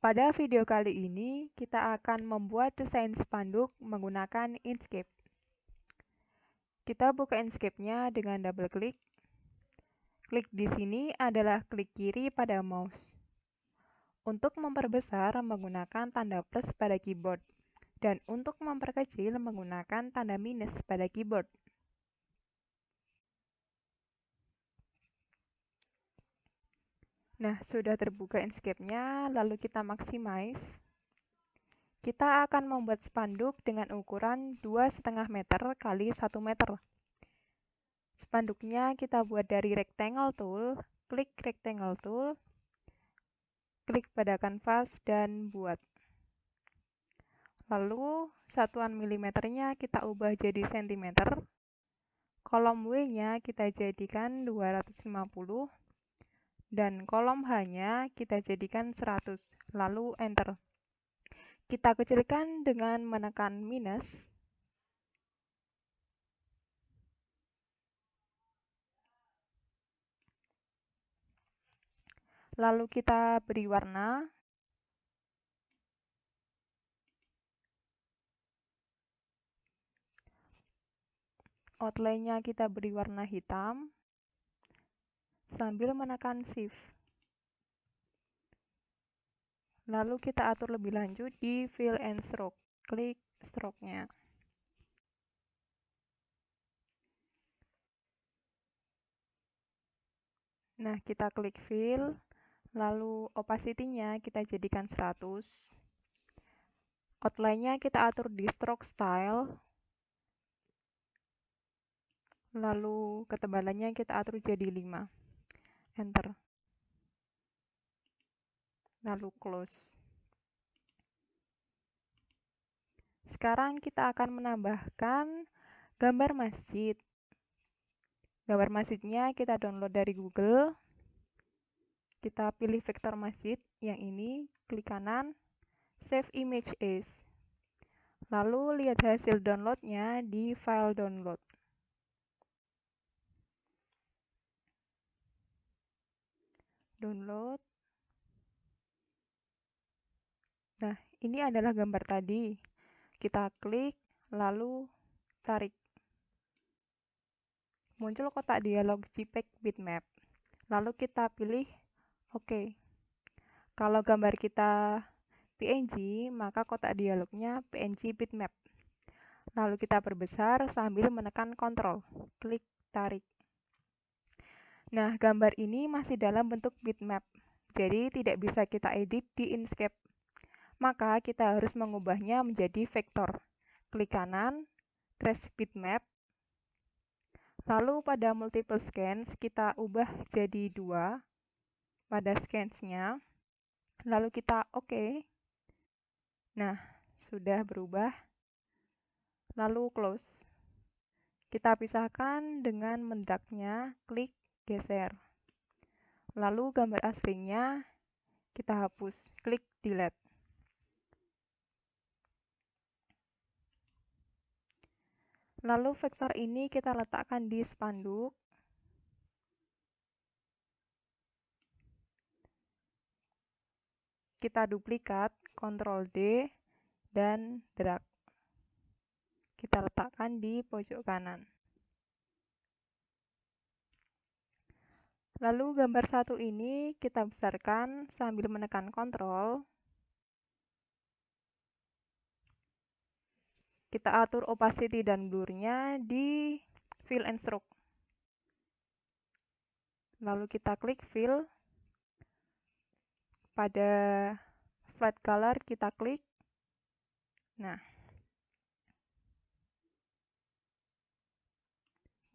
Pada video kali ini, kita akan membuat desain spanduk menggunakan Inkscape. Kita buka Inkscape-nya dengan double klik. Klik di sini adalah klik kiri pada mouse. Untuk memperbesar menggunakan tanda plus pada keyboard, dan untuk memperkecil menggunakan tanda minus pada keyboard. Nah, sudah terbuka Inkscape-nya, lalu kita maximize. Kita akan membuat spanduk dengan ukuran 2,5 meter kali 1 meter. Spanduknya kita buat dari rectangle tool, klik rectangle tool, klik pada kanvas dan buat. Lalu satuan milimeternya kita ubah jadi sentimeter. Kolom W-nya kita jadikan 250 dan kolom H-nya kita jadikan 100, lalu enter. Kita kecilkan dengan menekan minus. Lalu kita beri warna. Outline-nya kita beri warna hitam sambil menekan Shift. Lalu kita atur lebih lanjut di Fill and Stroke. Klik stroke-nya. Nah, kita klik Fill, lalu opacity-nya kita jadikan 100. Outline-nya kita atur di Stroke Style. Lalu ketebalannya kita atur jadi 5. Enter. Lalu close. Sekarang kita akan menambahkan gambar masjid. Gambar masjidnya kita download dari Google. Kita pilih vektor masjid yang ini, klik kanan, Save Image As. Lalu lihat hasil downloadnya di file download. Download. Nah, ini adalah gambar tadi. Kita klik, lalu tarik. Muncul kotak dialog JPEG bitmap. Lalu kita pilih OK. Kalau gambar kita PNG, maka kotak dialognya PNG bitmap. Lalu kita perbesar sambil menekan Ctrl. Klik tarik. Nah, gambar ini masih dalam bentuk bitmap. Jadi tidak bisa kita edit di Inkscape. Maka kita harus mengubahnya menjadi vektor. Klik kanan, trace bitmap. Lalu pada multiple scans kita ubah jadi 2 pada scans-nya. Lalu kita OK. Nah, sudah berubah. Lalu close. Kita pisahkan dengan mendraknya, klik geser. Lalu gambar aslinya kita hapus, klik delete. Lalu vektor ini kita letakkan di spanduk. Kita duplikat, Ctrl D, dan drag. Kita letakkan di pojok kanan. Lalu gambar satu ini kita besarkan sambil menekan Ctrl. Kita atur opacity dan blur-nya di Fill and Stroke. Lalu kita klik Fill. Pada Flat Color kita klik. Nah,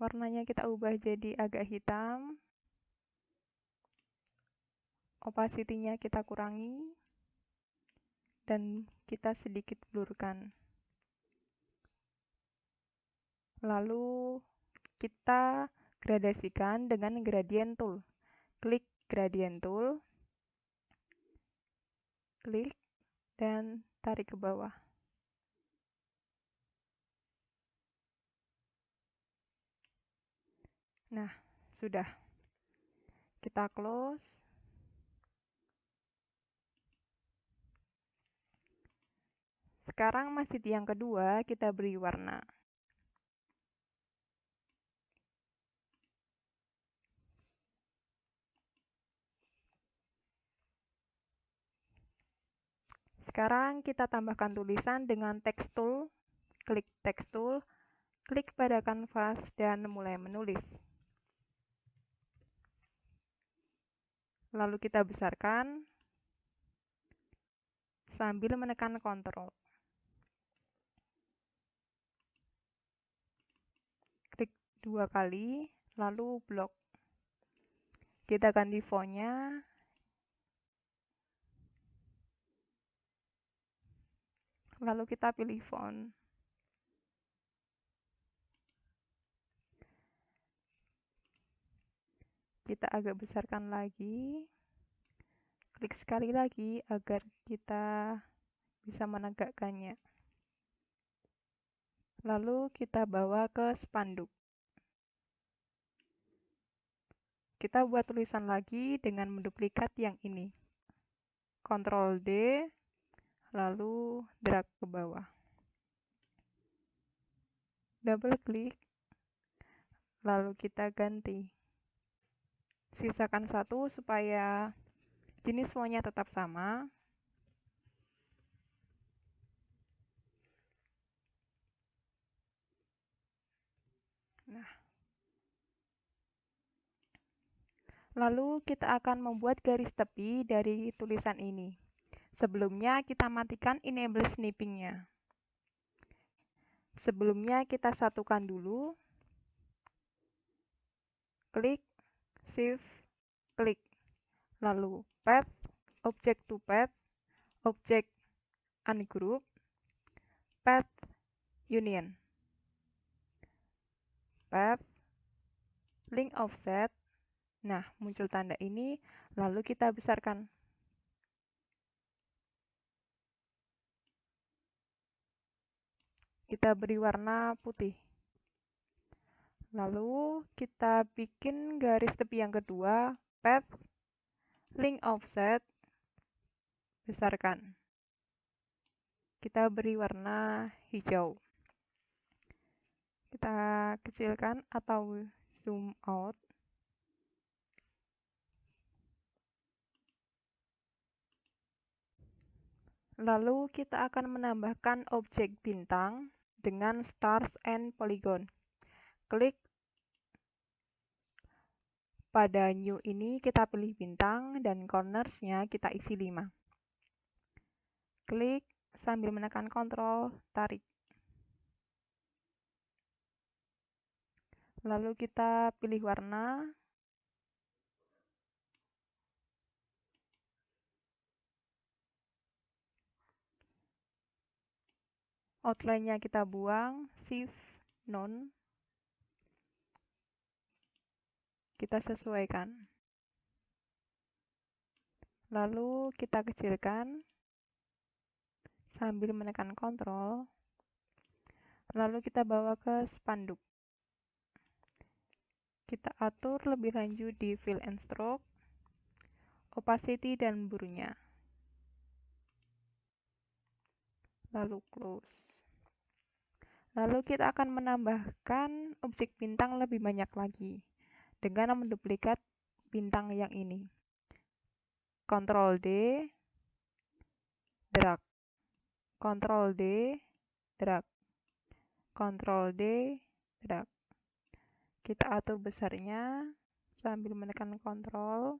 warnanya kita ubah jadi agak hitam. Opacity-nya kita kurangi. Dan kita sedikit blurkan. Lalu kita gradasikan dengan gradient tool. Klik gradient tool, klik dan tarik ke bawah. Nah, sudah. Kita close. Sekarang masjid yang kedua kita beri warna. Sekarang kita tambahkan tulisan dengan text tool. Klik text tool, klik pada kanvas dan mulai menulis. Lalu kita besarkan sambil menekan Ctrl. Klik 2 kali, lalu blok. Kita ganti fontnya. Lalu kita pilih font. Kita agak besarkan lagi. Klik sekali lagi agar kita bisa menegakkannya. Lalu kita bawa ke spanduk. Kita buat tulisan lagi dengan menduplikat yang ini. Ctrl D, lalu drag ke bawah. Double klik, lalu kita ganti. Sisakan satu supaya jenis fontnya tetap sama. Nah, lalu kita akan membuat garis tepi dari tulisan ini. Sebelumnya kita matikan enable snipping-nya. Sebelumnya kita satukan dulu. Klik, shift, klik. Lalu path, object to path, object ungroup, path union. Path, link offset. Nah, muncul tanda ini, lalu kita besarkan. Kita beri warna putih. Lalu kita bikin garis tepi yang kedua, path, link offset, besarkan. Kita beri warna hijau. Kita kecilkan atau zoom out. Lalu kita akan menambahkan objek bintang dengan stars and polygon. Klik pada new ini, kita pilih bintang dan corners-nya kita isi 5. Klik sambil menekan Ctrl, tarik. Lalu kita pilih warna. Outline-nya kita buang, shift, none. Kita sesuaikan. Lalu kita kecilkan sambil menekan Ctrl. Lalu kita bawa ke spanduk. Kita atur lebih lanjut di fill and stroke, opacity dan blur-nya. Lalu close. Lalu kita akan menambahkan objek bintang lebih banyak lagi dengan menduplikat bintang yang ini. Ctrl D, drag. Ctrl D, drag. Ctrl D, drag. Kita atur besarnya sambil menekan Ctrl.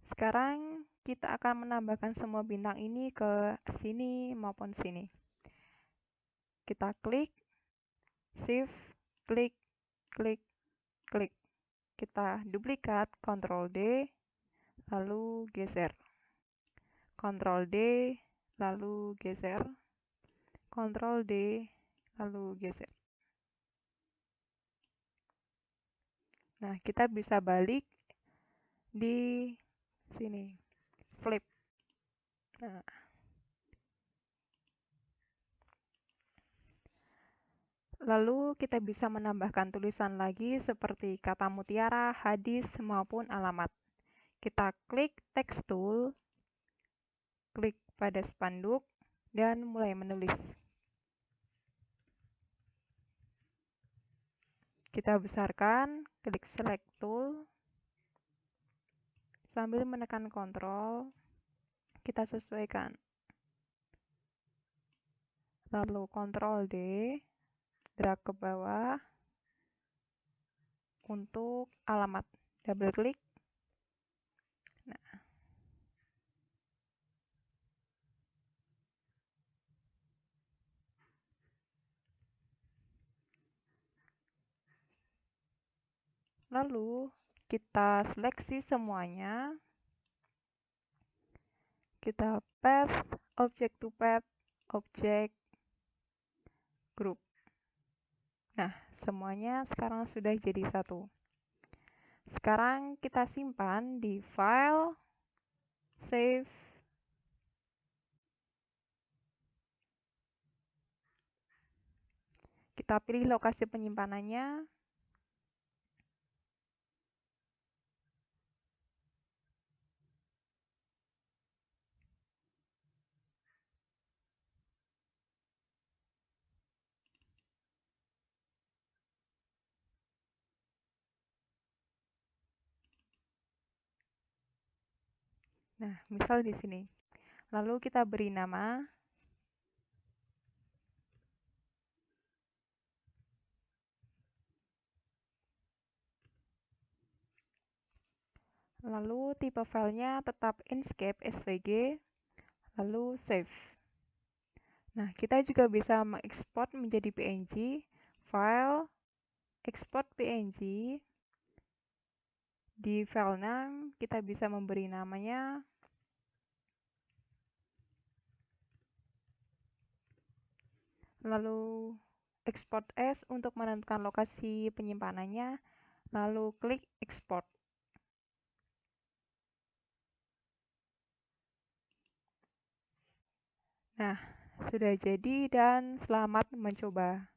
Sekarang kita akan menambahkan semua bintang ini ke sini maupun sini. Kita klik, shift, klik, klik, klik. Kita duplikat, Ctrl D, lalu geser. Ctrl D, lalu geser. Ctrl D, lalu geser. Nah, kita bisa balik di sini. Flip. Nah. Lalu kita bisa menambahkan tulisan lagi seperti kata mutiara, hadis, maupun alamat. Kita klik text tool, klik pada spanduk, dan mulai menulis. Kita besarkan, klik select tool, sambil menekan Ctrl, kita sesuaikan. Lalu Ctrl D, drag ke bawah untuk alamat. Double klik. Nah, lalu kita seleksi semuanya. Kita path, object to path, object, group. Nah, semuanya sekarang sudah jadi satu. Sekarang kita simpan di file, save, kita pilih lokasi penyimpanannya. Nah, misal di sini. Lalu kita beri nama. Lalu tipe filenya tetap Inkscape SVG. Lalu save. Nah, kita juga bisa mengekspor menjadi PNG. File, export PNG. Di file name, kita bisa memberi namanya lalu export as untuk menentukan lokasi penyimpanannya, lalu klik export. Nah, sudah jadi dan selamat mencoba.